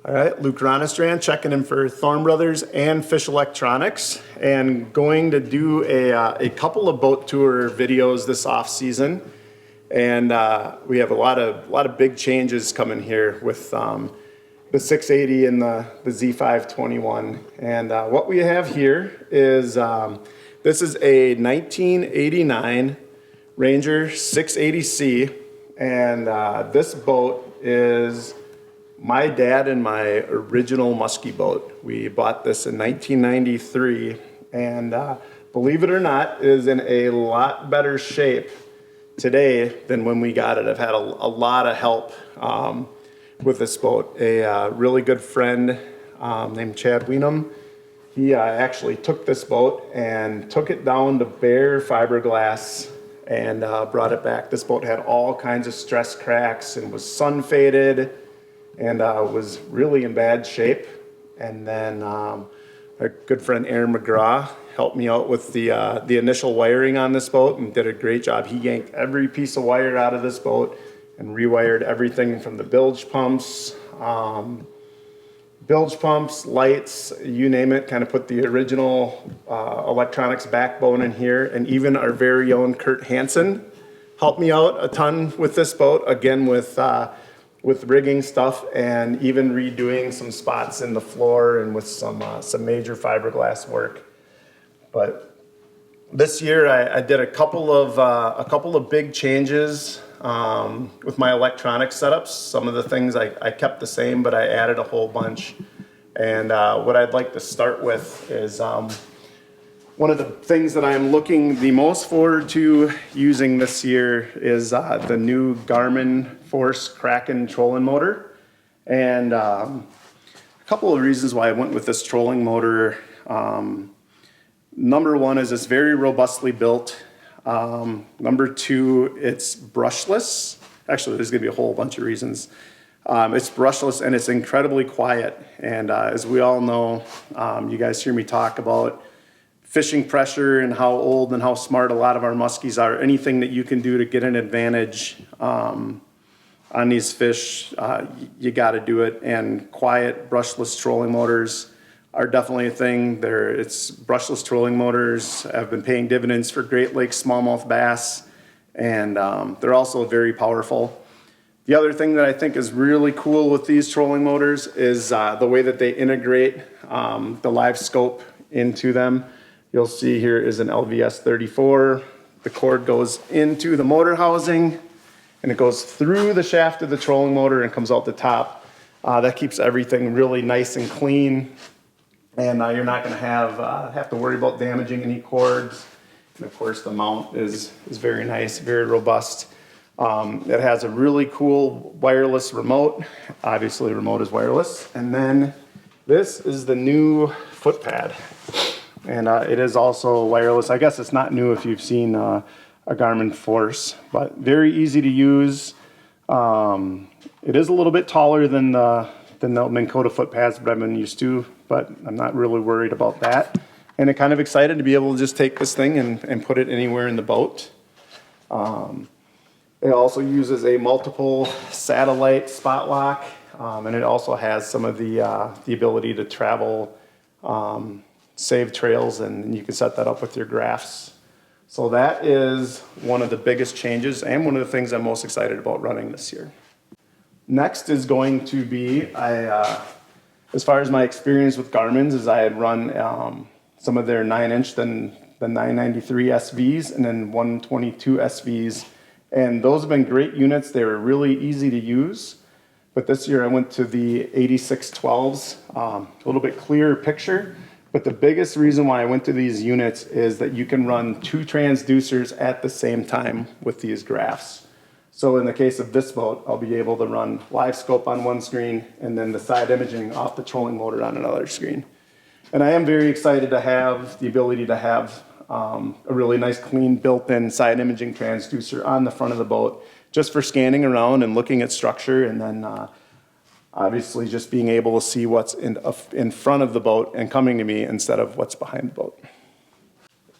All right, Luke Ronnestrand checking in for Thorne Bros and Fish Lectronics, and going to do a couple of boat tour videos this off season. And we have a lot of big changes coming here with the 680 and the Z521. And what we have here is this is a 1989 Ranger 680C, and this boat is my dad and my original muskie boat. We bought this in 1993, and believe it or not, is in a lot better shape today than when we got it. I've had a lot of help with this boat. A really good friend named Chad Weenum, he actually took this boat and took it down to bare fiberglass and brought it back. This boat had all kinds of stress cracks and was sun faded, and was really in bad shape. And then our good friend Aaron McGraw helped me out with the initial wiring on this boat and did a great job. He yanked every piece of wire out of this boat and rewired everything from the bilge pumps, lights, you name it, kind of put the original electronics backbone in here. And even our very own Kurt Hansen helped me out a ton with this boat, again with rigging stuff and even redoing some spots in the floor and with some major fiberglass work. But this year I did a couple of big changes with my electronic setups. Some of the things I kept the same, but I added a whole bunch. And what I'd like to start with is one of the things that I'm looking the most forward to using this year is the new Garmin Force Kraken trolling motor. And a couple of reasons why I went with this trolling motor. Number one is it's very robustly built. Number two, it's brushless. Actually, there's gonna be a whole bunch of reasons. It's brushless and it's incredibly quiet. And as we all know, you guys hear me talk about fishing pressure and how old and how smart a lot of our muskies are. Anything that you can do to get an advantage on these fish, you got to do it. And quiet, brushless trolling motors are definitely a thing. It's brushless trolling motors have been paying dividends for Great Lakes smallmouth bass, and they're also very powerful. The other thing that I think is really cool with these trolling motors is the way that they integrate the live scope into them. You'll see here is an LVS 34. The cord goes into the motor housing and it goes through the shaft of the trolling motor and comes out the top. That keeps everything really nice and clean, and you're not going to have to worry about damaging any cords. And of course the mount is very nice, very robust. It has a really cool wireless remote. Obviously the remote is wireless. And then this is the new foot pad. And it is also wireless. I guess it's not new if you've seen a Garmin Force, but very easy to use. It is a little bit taller than the Minn Kota foot pads that I've been used to, but I'm not really worried about that. And I'm kind of excited to be able to just take this thing and put it anywhere in the boat. It also uses a multiple satellite spot lock, and it also has some of the ability to travel, save trails, and you can set that up with your graphs. So that is one of the biggest changes and one of the things I'm most excited about running this year. Next is going to be, as far as my experience with Garmin's, is I had run some of their 9-inch, then the 993 SVs, and then 122 SVs. And those have been great units. They were really easy to use. But this year I went to the 8612s, a little bit clearer picture. But the biggest reason why I went to these units is that you can run 2 transducers at the same time with these graphs. So in the case of this boat, I'll be able to run live scope on one screen and then the side imaging off the trolling motor on another screen. And I am very excited to have the ability to have a really nice clean built-in side imaging transducer on the front of the boat just for scanning around and looking at structure, and then obviously just being able to see what's in front of the boat and coming to me instead of what's behind the boat.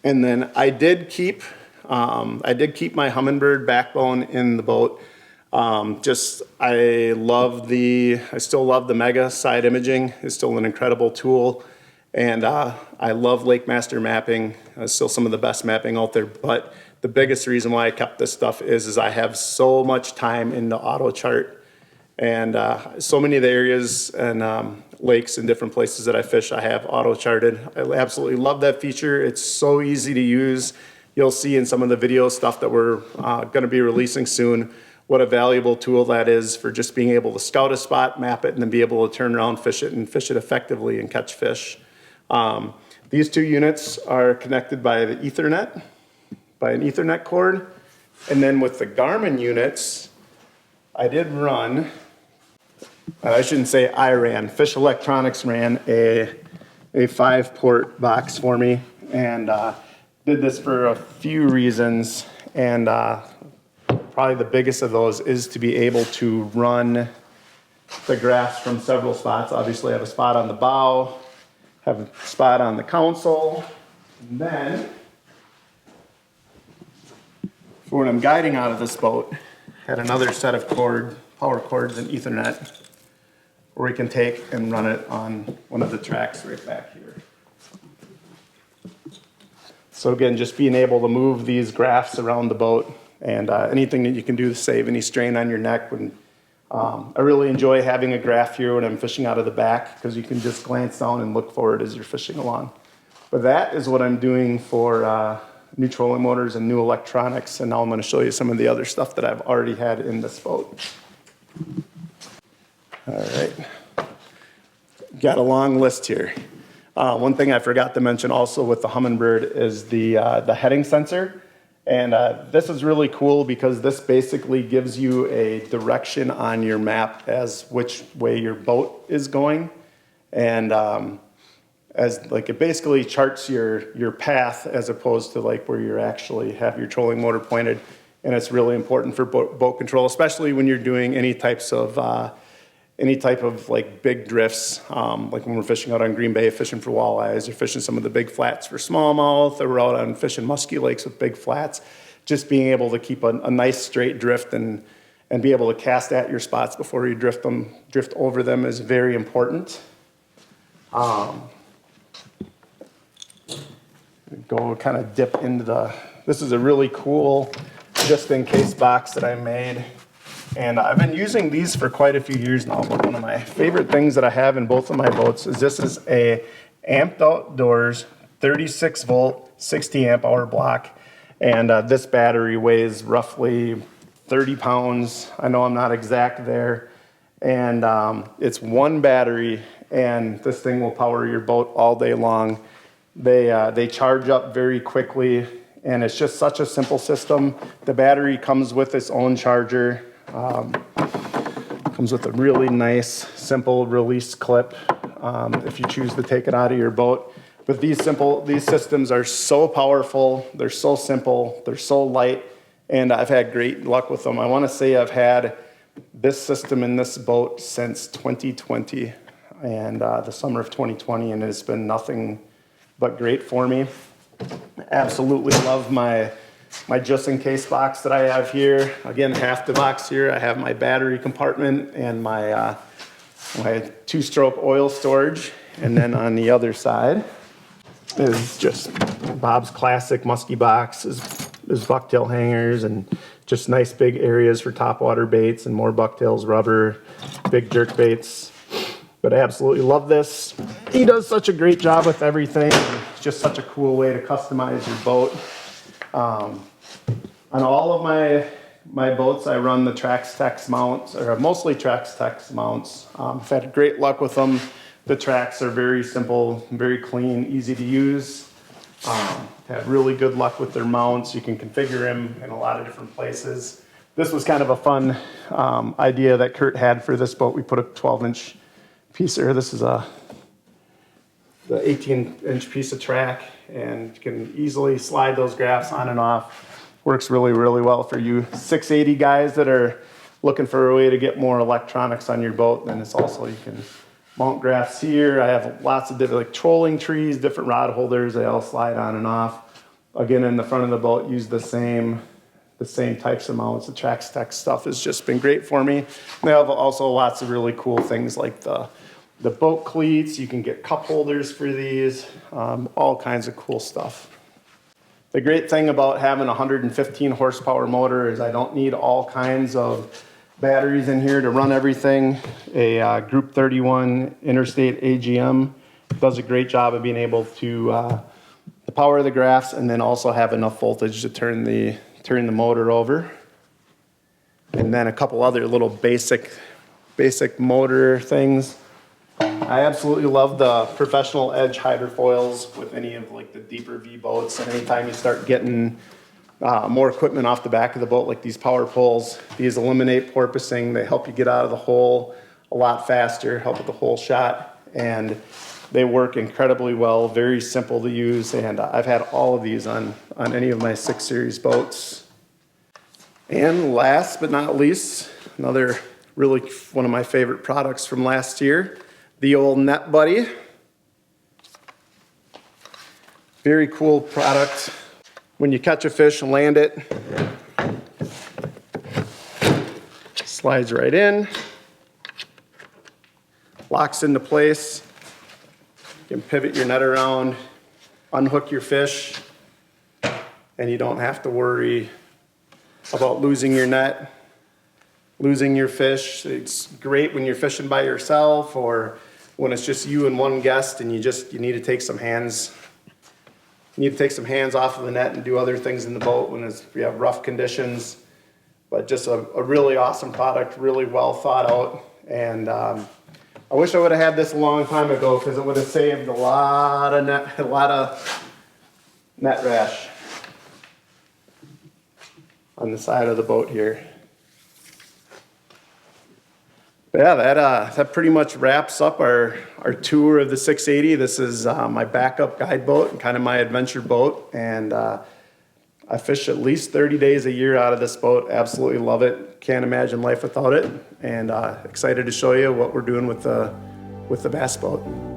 And then I did keep my Humminbird backbone in the boat. I still love the Mega side imaging. It's still an incredible tool. And I love Lake Master mapping. It's still some of the best mapping out there. But the biggest reason why I kept this stuff is I have so much time in the auto chart. And so many of the areas and lakes and different places that I fish, I have auto charted. I absolutely love that feature. It's so easy to use. You'll see in some of the video stuff that we're going to be releasing soon what a valuable tool that is for just being able to scout a spot, map it, and then be able to turn around, fish it, and fish it effectively and catch fish. These two units are connected by an Ethernet cord. And then with the Garmin units, I ran, Fish Lectronics ran a 5-port box for me, and did this for a few reasons. And probably the biggest of those is to be able to run the graphs from several spots. Obviously, I have a spot on the bow, have a spot on the console, and then for when I'm guiding out of this boat, had another set of power cords and Ethernet where we can take and run it on one of the tracks right back here. So again, just being able to move these graphs around the boat and anything that you can do to save any strain on your neck. I really enjoy having a graph here when I'm fishing out of the back because you can just glance down and look forward as you're fishing along. But that is what I'm doing for new trolling motors and new electronics, and now I'm going to show you some of the other stuff that I've already had in this boat. All right, got a long list here. One thing I forgot to mention also with the Humminbird is the heading sensor, and this is really cool because this basically gives you a direction on your map as which way your boat is going, and it basically charts your path as opposed to like where you're actually have your trolling motor pointed. And it's really important for boat control, especially when you're doing any type of like big drifts, like when we're fishing out on Green Bay, fishing for walleyes, or fishing some of the big flats for smallmouth, or we're out on fishing musky lakes with big flats. Just being able to keep a nice straight drift and be able to cast at your spots before you drift over them is very important. Go kind of dip into this is a really cool just in case box that I made. And I've been using these for quite a few years now, but one of my favorite things that I have in both of my boats is this is a Amped Outdoors 36 volt 60 amp hour block. And this battery weighs roughly 30 pounds. I know I'm not exact there. And it's one battery, and this thing will power your boat all day long. They charge up very quickly, and it's just such a simple system. The battery comes with its own charger. Comes with a really nice, simple release clip if you choose to take it out of your boat. But these systems are so powerful, they're so simple, they're so light, and I've had great luck with them. I want to say I've had this system in this boat since 2020 and the summer of 2020, and it's been nothing but great for me. Absolutely love my just in case box that I have here. Again, half the box here, I have my battery compartment and my two-stroke oil storage. And then on the other side is just Bob's classic musky box. There's bucktail hangers and just nice big areas for topwater baits and more bucktails, rubber, big jerk baits. But I absolutely love this. He does such a great job with everything. It's just such a cool way to customize your boat. On all of my boats, I run the Trax-Tex mounts, or mostly Trax-Tex mounts. I've had great luck with them. The tracks are very simple, very clean, easy to use. Had really good luck with their mounts. You can configure them in a lot of different places. This was kind of a fun idea that Kurt had for this boat. We put a 12-inch piece here. This is the 18-inch piece of track, and you can easily slide those graphs on and off. Works really, really well for you 680 guys that are looking for a way to get more electronics on your boat. And it's also, you can mount graphs here. I have lots of different, like trolling trees, different rod holders. They all slide on and off. Again, in the front of the boat, use the same the same types of mounts. The Trax Tech stuff has just been great for me. They have also lots of really cool things like the boat cleats. You can get cup holders for these, all kinds of cool stuff. The great thing about having a 115 horsepower motor is I don't need all kinds of batteries in here to run everything. A Group 31 Interstate AGM does a great job of being able to power the graphs and then also have enough voltage to turn the motor over. And then a couple other little basic motor things. I absolutely love the professional edge hydrofoils with any of like the deeper V boats. And anytime you start getting more equipment off the back of the boat, like these power poles, these eliminate porpoising. They help you get out of the hole a lot faster, help with the hole shot, and they work incredibly well, very simple to use, and I've had all of these on any of my 6 Series boats. And last but not least, another really one of my favorite products from last year, the old Net Buddy. Very cool product. When you catch a fish and land it, slides right in, locks into place. You can pivot your net around, unhook your fish, and you don't have to worry about losing your net, losing your fish. It's great when you're fishing by yourself or when it's just you and one guest and you need to take some hands. You need to take some hands off of the net and do other things in the boat when we have rough conditions. But just a really awesome product, really well thought out. And I wish I would have had this a long time ago because it would have saved a lot of net rash on the side of the boat here. But yeah, that pretty much wraps up our tour of the 680. This is my backup guide boat and kind of my adventure boat. And I fish at least 30 days a year out of this boat. Absolutely love it. Can't imagine life without it. And excited to show you what we're doing with the bass boat.